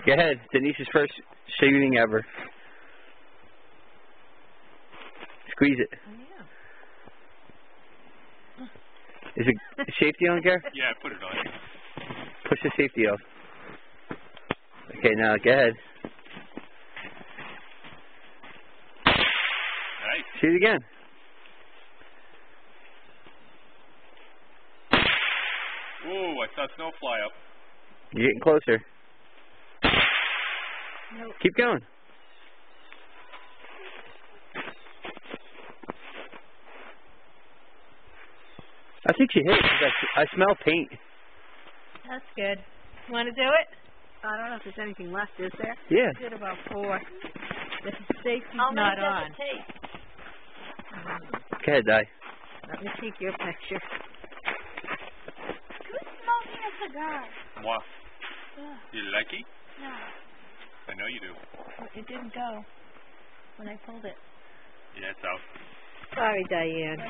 Go ahead. Denise's first shooting ever. Squeeze it. Oh, yeah. Is it safety on, Gare? Yeah, I put it on. Push the safety off. Okay, now go ahead. Nice. Shoot again. Ooh, I saw snow fly up. You're getting closer. Nope. Keep going. I think she hit it because I smell paint. That's good. Want to do it? I don't know if there's anything left, is there? Yeah. I did about 4. The safety's I'll not make on. that the tape. Go ahead, Di. Let me take your picture. Who's smoking a cigar? Moi. Ugh, You like it? no, I know you do. it didn't go when I pulled it. Yeah, it's out. Sorry, Diane.